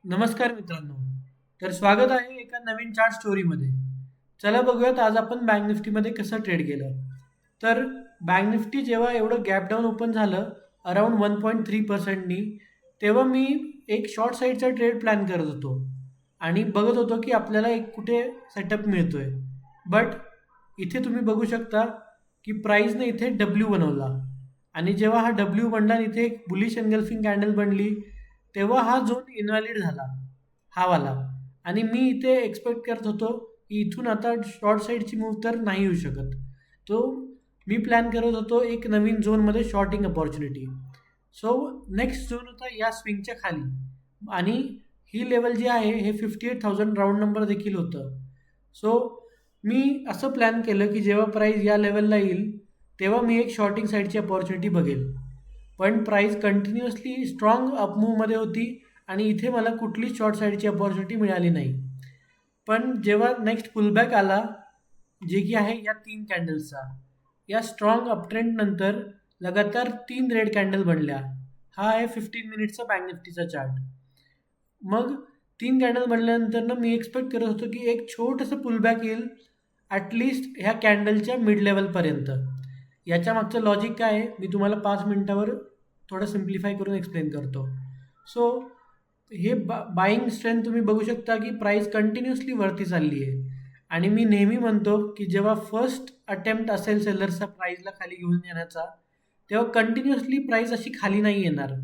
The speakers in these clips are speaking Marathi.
नमस्कार मित्रांनो. तर स्वागत आहे एका नवीन चार्ट स्टोरीमध्ये. चला बघूयात आज आपण बँक निफ्टीमध्ये कसं ट्रेड केलं. तर बँक निफ्टी जेव्हा एवढं गॅप डाऊन ओपन झालं अराउंड 1.3%नी, तेव्हा मी एक शॉर्ट साईडचा ट्रेड प्लॅन करत होतो आणि बघत होतो की आपल्याला एक कुठे सेटअप मिळतोय. बट इथे तुम्ही बघू शकता की प्राईसने इथे डब्ल्यू बनवला आणि जेव्हा हा डब्ल्यू बनला आणि इथे एक बुलिश एनगल्फिंग कॅन्डल बनली, तेव्हा हा झोन इनव्हॅलिड झाला, हा वाला. आणि मी इथे एक्सपेक्ट करत होतो की इथून आता शॉर्ट साईडची मूव्ह तर नाही येऊ शकत. तो मी प्लॅन करत होतो एक नवीन झोनमध्ये shorting opportunity. So next zone होता या स्विंगच्या खाली आणि ही लेवल जी आहे हे 58,000 राऊंड नंबर देखील होतं. सो मी असं प्लॅन केलं की जेव्हा प्राईस या लेवलला येईल तेव्हा मी एक शॉर्टिंग साईडची अपॉर्च्युनिटी बघेल. पण प्राईस कंटिन्युअसली स्ट्रॉंग अपमूव्हमध्ये होती आणि इथे मला कुठलीच शॉर्ट साईडची अपॉर्च्युनिटी मिळाली नाही. पण जेव्हा नेक्स्ट पुलबॅक आला, जे की आहे या 3 कॅन्डल्सचा, या स्ट्रॉंग अपट्रेंड नंतर लगातार 3 रेड कॅन्डल बनल्या. हा आहे 15 मिनिटचा बँक निफ्टीचा चार्ट. मग 3 कॅन्डल बनल्यानंतर मी एक्सपेक्ट करत होतो की एक छोटंसं पुलबॅक येईल ॲटलिस्ट ह्या कॅन्डलच्या मिड लेवलपर्यंत. याच्या मागचं लॉजिक काय आहे मी तुम्हाला 5 मिनिटावर थोडं सिम्प्लिफाय करून एक्सप्लेन करतो. सो हे बाईंग स्ट्रेंथ तुम्ही बघू शकता की प्राईस कंटिन्युअसली वरती चालली आहे आणि मी नेहमी म्हणतो की जेव्हा फर्स्ट अटेम्प्ट असेल सेलर्सचा प्राईसला खाली घेऊन येण्याचा, तेव्हा कंटिन्युअसली प्राईस अशी खाली नाही येणार.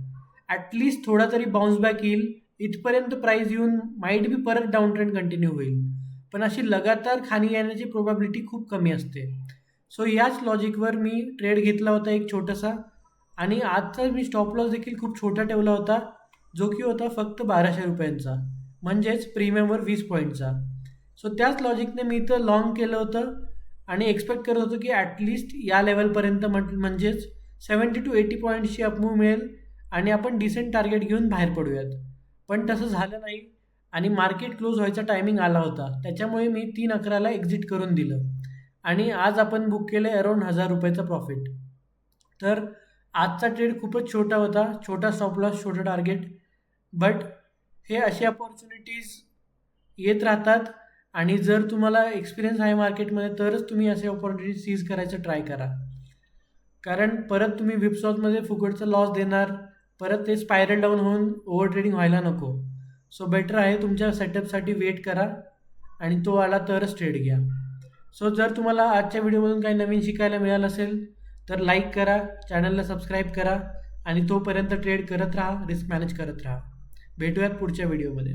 ॲटलिस्ट थोडा तरी बाउन्स बॅक येईल, इथपर्यंत प्राईस येऊन माईट बी परत डाऊन ट्रेंड कंटिन्यू होईल. पण अशी लगातार खाली येण्याची प्रोबॅबिलिटी खूप कमी असते. सो याच लॉजिकवर मी ट्रेड घेतला होता एक छोटासा आणि आजचा मी स्टॉप लॉस देखील खूप छोटा ठेवला होता, जो की होता फक्त 1200 रुपयांचा, म्हणजेच प्रीमियमवर 20 पॉईंटचा. सो त्याच लॉजिकने मी इथं लाँग केलं होतं आणि एक्सपेक्ट करत होतो की ॲटलिस्ट या लेवलपर्यंत म्हणजेच 70 to 80 पॉईंट्सची अपमूव्ह मिळेल आणि आपण डिसेंट टार्गेट घेऊन बाहेर पडूयात. पण तसं झालं नाही आणि मार्केट क्लोज व्हायचा टायमिंग आला होता. त्याच्यामुळे मी 3:11ला एक्झिट करून दिलं आणि आज आपण बुक केलं आहे अराउंड 1000 रुपयाचा प्रॉफिट. तर आजचा ट्रेड खूपच छोटा होता, छोटा स्टॉप लॉस, छोटा टार्गेट. बट हे अशी अपॉर्च्युनिटीज येत राहतात आणि जर तुम्हाला एक्सपिरियन्स आहे मार्केटमध्ये तरच तुम्ही असे अपॉर्च्युनिटी सीज करायचं ट्राय करा. कारण परत तुम्ही विप्सॉजमध्ये फुकटचा लॉस देणार, परत ते स्पायरल डाऊन होऊन ओव्हर ट्रेडिंग व्हायला नको. सो बेटर आहे तुमच्या सेटअपसाठी वेट करा आणि तो आला तरच ट्रेड घ्या. सो जर तुम्हाला आजच्या व्हिडिओमधून काही नवीन शिकायला मिळालं असेल तर लाईक करा, चॅनलला सबस्क्राईब करा आणि तोपर्यंत ट्रेड करत राहा, रिस्क मॅनेज करत राहा. भेटूयात पुढच्या व्हिडिओमध्ये.